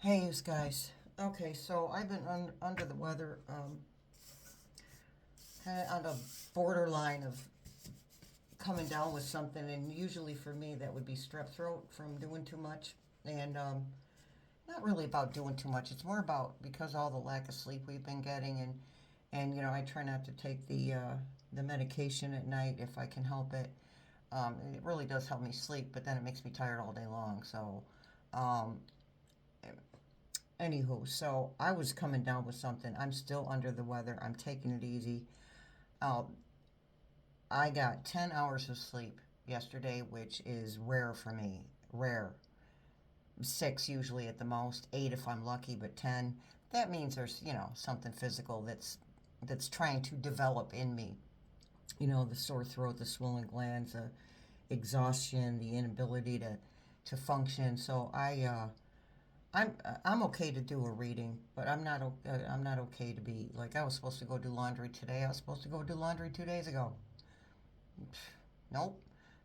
Hey, you guys. Okay, so I've been under the weather, on the borderline of coming down with something, and usually for me that would be strep throat from doing too much. And not really about doing too much. It's more about because all the lack of sleep we've been getting, and I try not to take the medication at night if I can help it. It really does help me sleep, but then it makes me tired all day long. So. Um, Anywho, so I was coming down with something. I'm still under the weather. I'm taking it easy. Uh, I got 10 hours of sleep yesterday, which is rare for me. Rare. 6 usually at the most, 8 if I'm lucky, but 10. That means there's, something physical that's trying to develop in me. The sore throat, the swollen glands, the exhaustion, the inability to function. So I'm okay to do a reading, but I'm not okay to be like I was supposed to go do laundry today. I was supposed to go do laundry 2 days ago. Nope,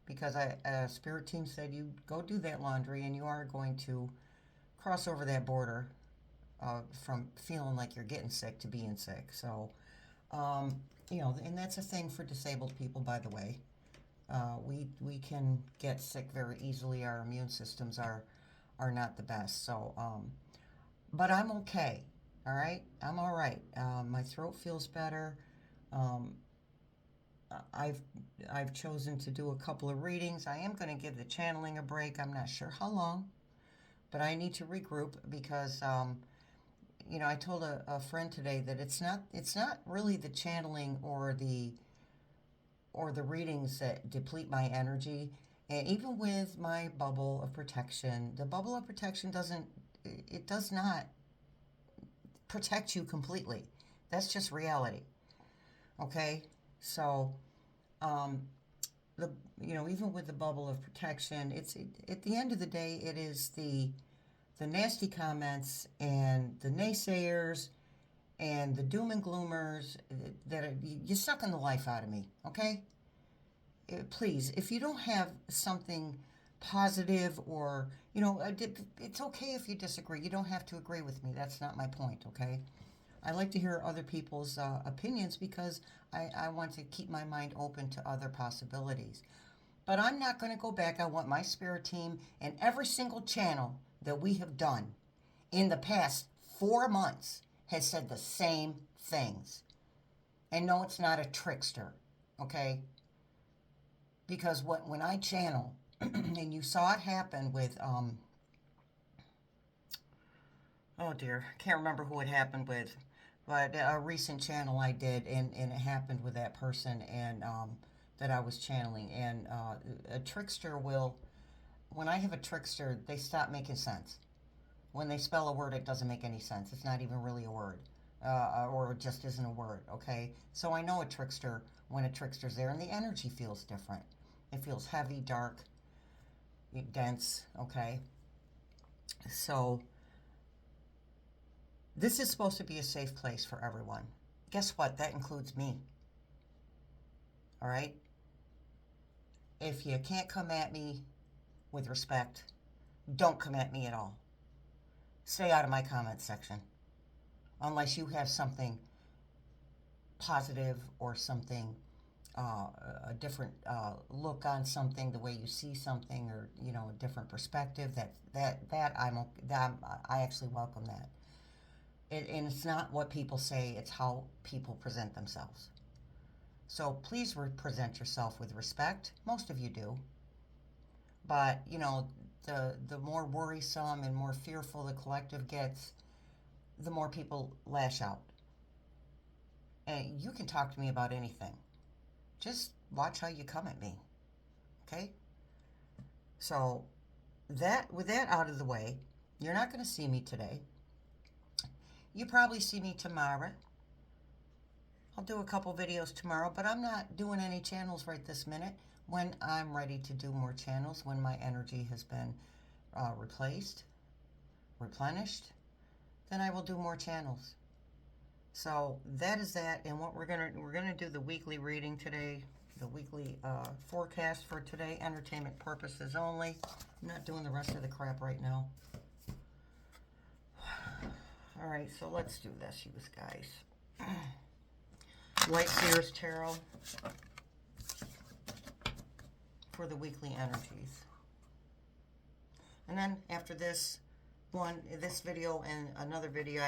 because spirit team said you go do that laundry, and you are going to cross over that border from feeling like you're getting sick to being sick. So, and that's a thing for disabled people, by the way. We can get sick very easily. Our immune systems are not the best. So, but I'm okay. All right, I'm all right. My throat feels better. Um, I've I've chosen to do a couple of readings. I am going to give the channeling a break. I'm not sure how long, but I need to regroup because I told a friend today that it's not really the channeling or the readings that deplete my energy. And even with my bubble of protection, the bubble of protection does not protect you completely. That's just reality. Okay? So, um, even with the bubble of protection, at the end of the day, it is the nasty comments and the naysayers and the doom and gloomers that you're sucking the life out of me. Okay? Please, if you don't have something positive or, it's okay if you disagree. You don't have to agree with me. That's not my point, okay? I like to hear other people's opinions because I want to keep my mind open to other possibilities. But I'm not going to go back. I want my spirit team and every single channel that we have done in the past 4 months has said the same things. And no, it's not a trickster, okay? Because when I channel, and you saw it happen with, oh dear, can't remember who it happened with, but a recent channel I did, and it happened with that person, and that I was channeling. And a trickster when I have a trickster, they stop making sense. When they spell a word, it doesn't make any sense. It's not even really a word, or it just isn't a word, okay? So I know a trickster when a trickster's there, and the energy feels different. It feels heavy, dark, dense, okay? So this is supposed to be a safe place for everyone. Guess what? That includes me, all right? If you can't come at me with respect, don't come at me at all. Stay out of my comment section unless you have something positive or something, a different look on something, the way you see something, or a different perspective. I actually welcome that. And it's not what people say; it's how people present themselves. So please present yourself with respect. Most of you do, but the more worrisome and more fearful the collective gets, the more people lash out. And you can talk to me about anything. Just watch how you come at me. Okay? So with that out of the way, you're not going to see me today. You probably see me tomorrow. I'll do a couple videos tomorrow, but I'm not doing any channels right this minute. When I'm ready to do more channels, when my energy has been replaced, replenished, then I will do more channels. So that is that, and what we're gonna do the weekly reading today, the weekly forecast for today, entertainment purposes only. I'm not doing the rest of the crap right now. All right, so let's do this, you guys. Light Seers Tarot for the weekly energies. And then after this video and another video,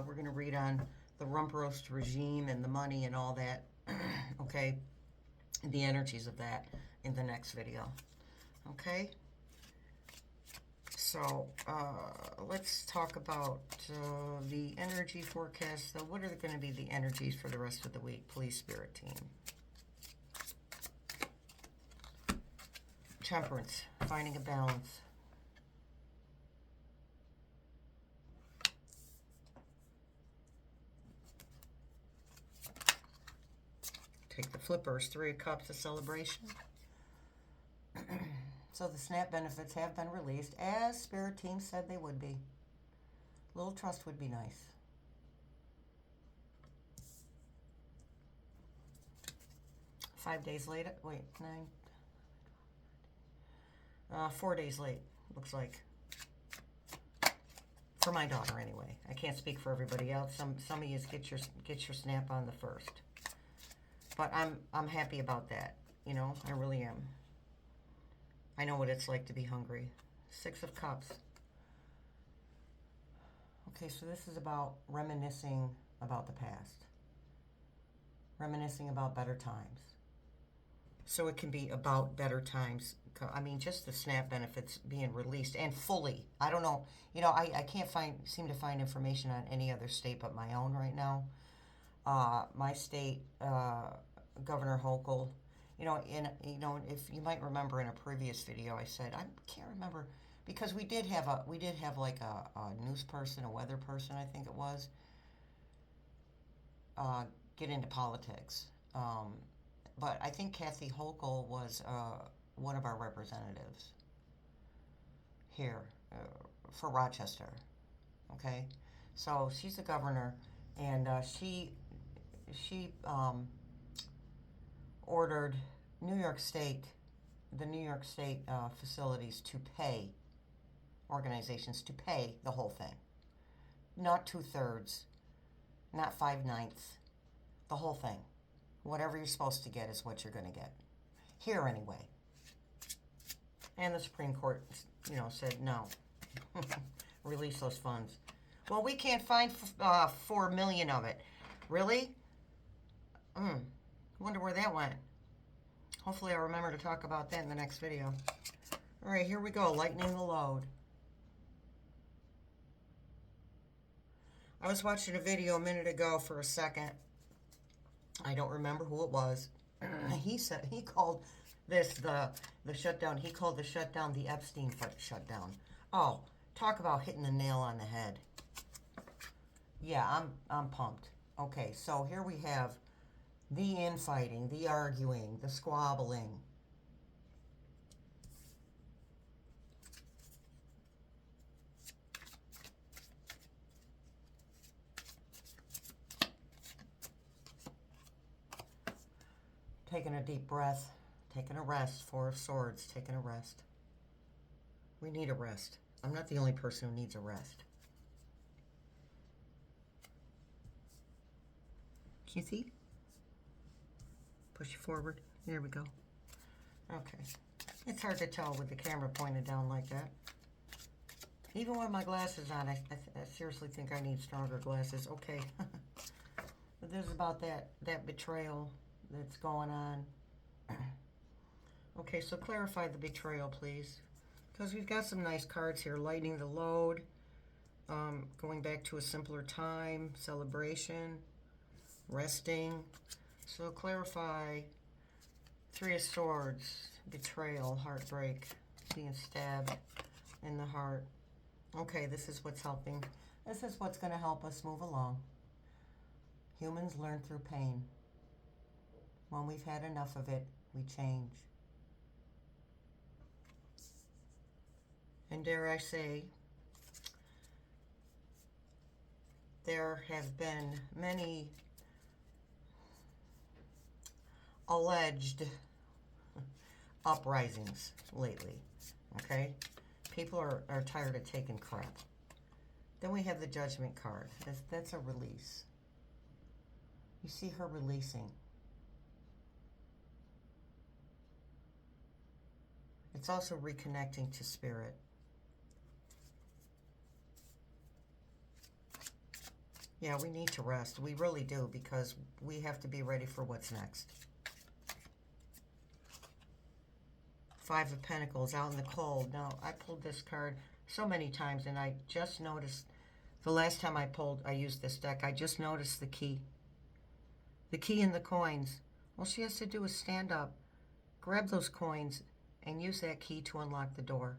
we're going to read on the Rumperost regime and the money and all that. Okay? The energies of that in the next video. Okay? So, let's talk about the energy forecast. So what are going to be the energies for the rest of the week? Please, Spirit Team. Temperance, finding a balance. Take the flippers, 3 of Cups, a celebration. So the SNAP benefits have been released, as Spirit Team said they would be. A little trust would be nice. Five days later, wait, 4 days late, looks like. For my daughter, anyway. I can't speak for everybody else. Some of you get your SNAP on the 1st. But I'm happy about that. You know, I really am. I know what it's like to be hungry. 6 of Cups. Okay, so this is about reminiscing about the past. Reminiscing about better times. So it can be about better times. I mean, just the SNAP benefits being released and fully. I don't know. You know, I can't seem to find information on any other state but my own right now. My state, Governor Hochul, you know, if you might remember in a previous video, I said, I can't remember, because we did have like a news person, a weather person, I think it was, get into politics. But I think Kathy Hochul was one of our representatives here for Rochester. Okay, so she's the governor, and she ordered the New York State facilities to pay organizations to pay the whole thing, not 2/3, not 5/9, the whole thing. Whatever you're supposed to get is what you're going to get here anyway. And the Supreme Court, you know, said no. Release those funds. Well, we can't find $4 million of it. Really? Wonder where that went. Hopefully I'll remember to talk about that in the next video. All right, here we go. Lightening the load. I was watching a video a minute ago for a second. I don't remember who it was. He called this the shutdown. He called the shutdown the Epstein shutdown. Oh, talk about hitting the nail on the head. Yeah, I'm pumped. Okay, so here we have the infighting, the arguing, the squabbling. Taking a deep breath, taking a rest. 4 of Swords, taking a rest. We need a rest. I'm not the only person who needs a rest. Can you see? Push you forward. There we go. Okay. It's hard to tell with the camera pointed down like that. Even with my glasses on, I seriously think I need stronger glasses. Okay. But this is about that betrayal that's going on. Okay, so clarify the betrayal, please. Because we've got some nice cards here. Lightening the load. Going back to a simpler time. Celebration. Resting. So clarify. 3 of Swords. Betrayal. Heartbreak. Being stabbed in the heart. Okay, this is what's helping. This is what's going to help us move along. Humans learn through pain. When we've had enough of it, we change. And dare I say, there have been many alleged uprisings lately, okay? People are tired of taking crap. Then we have the Judgment card. That's a release. You see her releasing. It's also reconnecting to spirit. Yeah, we need to rest. We really do, because we have to be ready for what's next. Five of Pentacles, out in the cold. Now, I pulled this card so many times, and I just noticed the last time I used this deck, I just noticed the key. The key and the coins. All she has to do is stand up, grab those coins, and use that key to unlock the door.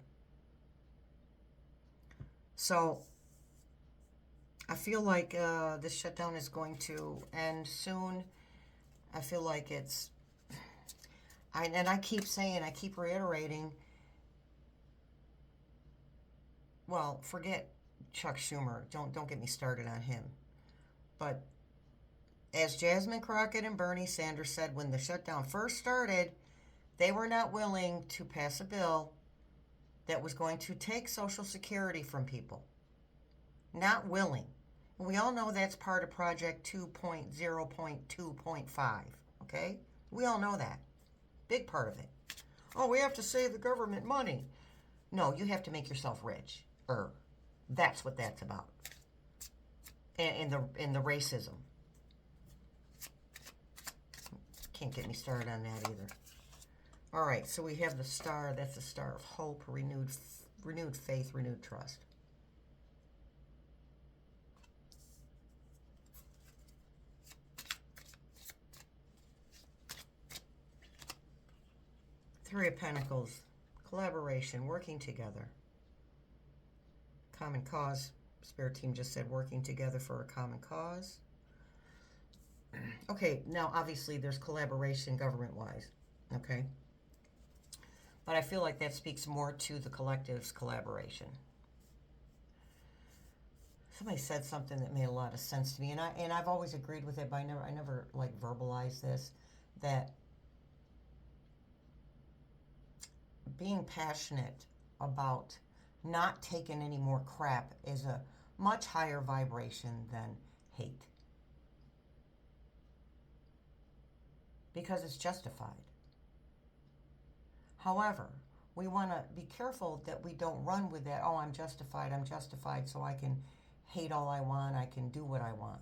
So, I feel like this shutdown is going to end soon. I feel like it's... and I keep saying, I keep reiterating, well, forget Chuck Schumer. Don't get me started on him. But as Jasmine Crockett and Bernie Sanders said when the shutdown first started, they were not willing to pass a bill that was going to take Social Security from people. Not willing. And we all know that's part of Project 2.0.2.5, okay? We all know that. Big part of it. Oh, we have to save the government money. No, you have to make yourself rich. That's what that's about. And the racism. Can't get me started on that either. All right, so we have the star. That's the star of hope, renewed faith, renewed trust. Three of Pentacles, collaboration, working together. Common cause. Spirit team just said working together for a common cause. Okay, now obviously there's collaboration government-wise, okay? But I feel like that speaks more to the collective's collaboration. Somebody said something that made a lot of sense to me, and I've always agreed with it, but I never like verbalized this, that being passionate about not taking any more crap is a much higher vibration than hate. Because it's justified. However, we want to be careful that we don't run with that, oh, I'm justified, so I can hate all I want, I can do what I want.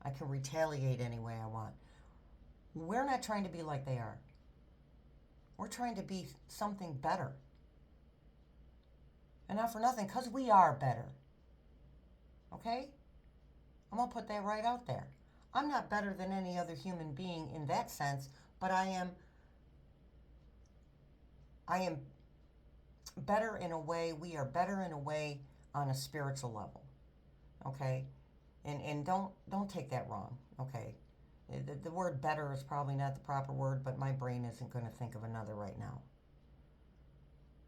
I can retaliate any way I want. We're not trying to be like they are. We're trying to be something better. And not for nothing, because we are better. Okay? I'm going to put that right out there. I'm not better than any other human being in that sense, but I am better in a way, we are better in a way on a spiritual level. Okay? And don't take that wrong. Okay? The word better is probably not the proper word, but my brain isn't going to think of another right now.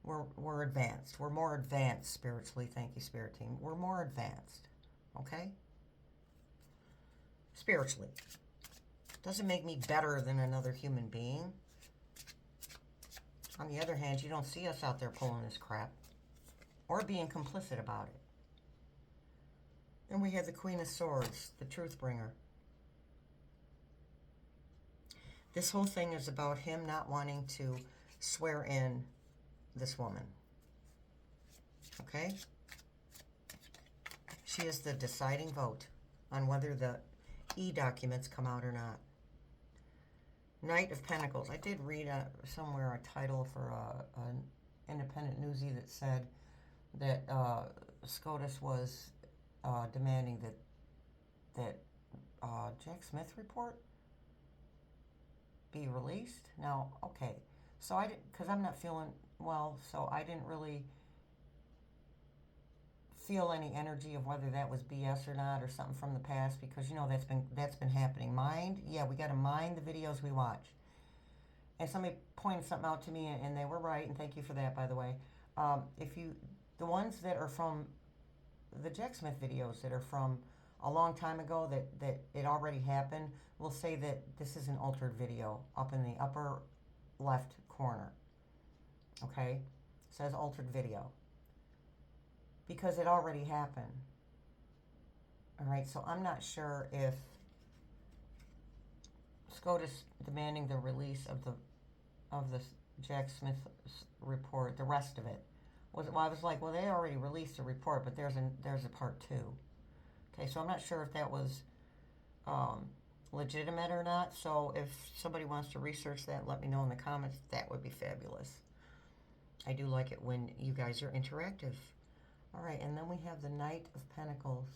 We're advanced. We're more advanced spiritually. Thank you, Spirit Team. We're more advanced. Okay? Spiritually. Doesn't make me better than another human being. On the other hand, you don't see us out there pulling this crap or being complicit about it. Then we have the Queen of Swords, the Truth Bringer. This whole thing is about him not wanting to swear in this woman. Okay? She is the deciding vote on whether the documents come out or not. Knight of Pentacles. I did read somewhere a title for an independent newsie that said that SCOTUS was demanding that Jack Smith report be released. Now, okay, so I didn't, because I'm not feeling well, so I didn't really feel any energy of whether that was BS or not, or something from the past, because you know that's been happening. We got to mind the videos we watch. And somebody pointed something out to me, and they were right, and thank you for that, by the way. The ones that are from the Jack Smith videos that are from a long time ago, that it already happened, will say that this is an altered video up in the upper left corner. Okay? It says altered video. Because it already happened. All right, so I'm not sure if SCOTUS demanding the release of the Jack Smith report, the rest of it, was, well, I was like, well, they already released a report, but there's a part 2. Okay, so I'm not sure if that was legitimate or not. So if somebody wants to research that, let me know in the comments. That would be fabulous. I do like it when you guys are interactive. All right, and then we have the Knight of Pentacles.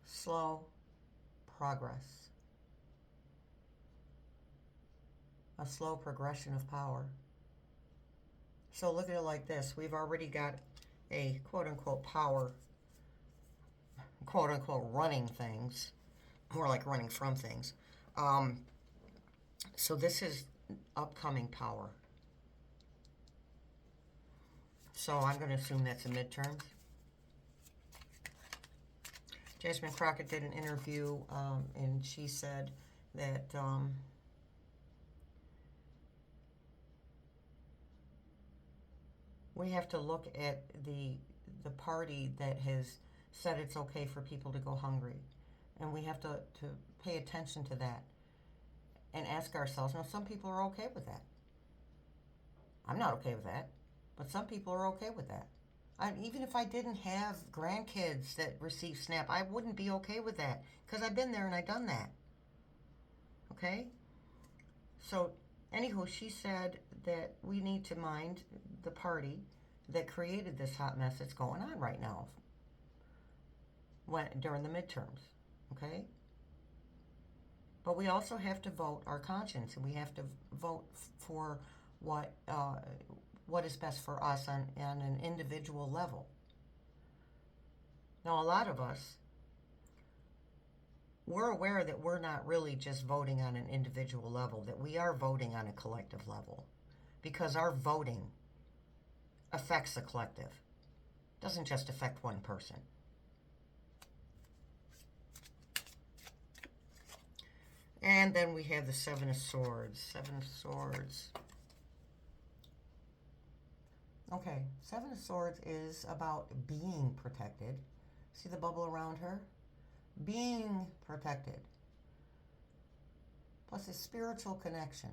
Slow progress. A slow progression of power. So look at it like this. We've already got a quote-unquote power, quote-unquote running things, more like running from things. So this is upcoming power. So I'm going to assume that's a midterm. Jasmine Crockett did an interview, and she said that we have to look at the party that has said it's okay for people to go hungry. And we have to pay attention to that and ask ourselves, now some people are okay with that. I'm not okay with that, but some people are okay with that. Even if I didn't have grandkids that receive SNAP, I wouldn't be okay with that because I've been there and I've done that. Okay? So, anywho, she said that we need to mind the party that created this hot mess that's going on right now during the midterms. Okay? But we also have to vote our conscience, and we have to vote for what is best for us on an individual level. Now, a lot of us, we're aware that we're not really just voting on an individual level, that we are voting on a collective level, because our voting affects the collective. It doesn't just affect one person. And then we have the Seven of Swords. Seven of Swords. Okay, Seven of Swords is about being protected. See the bubble around her? Being protected. Plus a spiritual connection.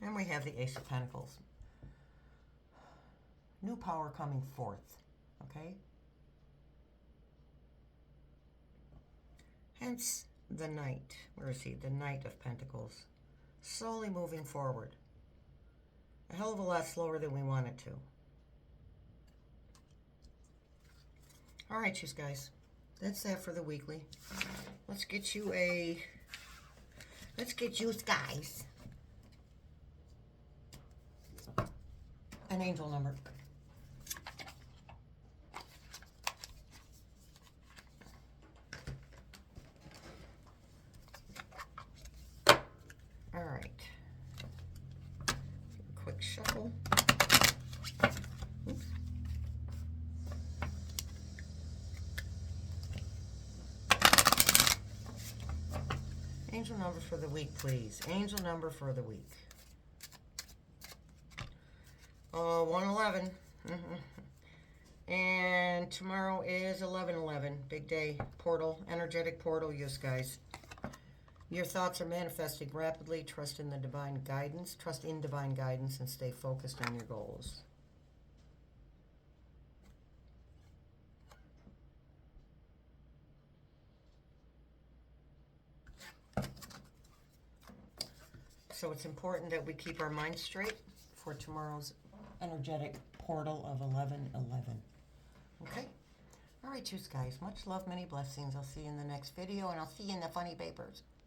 And we have the Ace of Pentacles. New power coming forth, okay? Hence the Knight. Where is he? The Knight of Pentacles. Slowly moving forward. A hell of a lot slower than we wanted to. All right, you guys. That's that for the weekly. Let's get you guys an angel number. All right. Quick shuffle. Oops. Angel number for the week, please. Angel number for the week. 111. And tomorrow is 11/11. Big day. Portal. Energetic portal, yes, guys. Your thoughts are manifesting rapidly. Trust in the divine guidance. Trust in divine guidance and stay focused on your goals. So it's important that we keep our minds straight for tomorrow's energetic portal of 11/11. Okay? All right, you guys. Much love, many blessings. I'll see you in the next video, and I'll see you in the funny papers.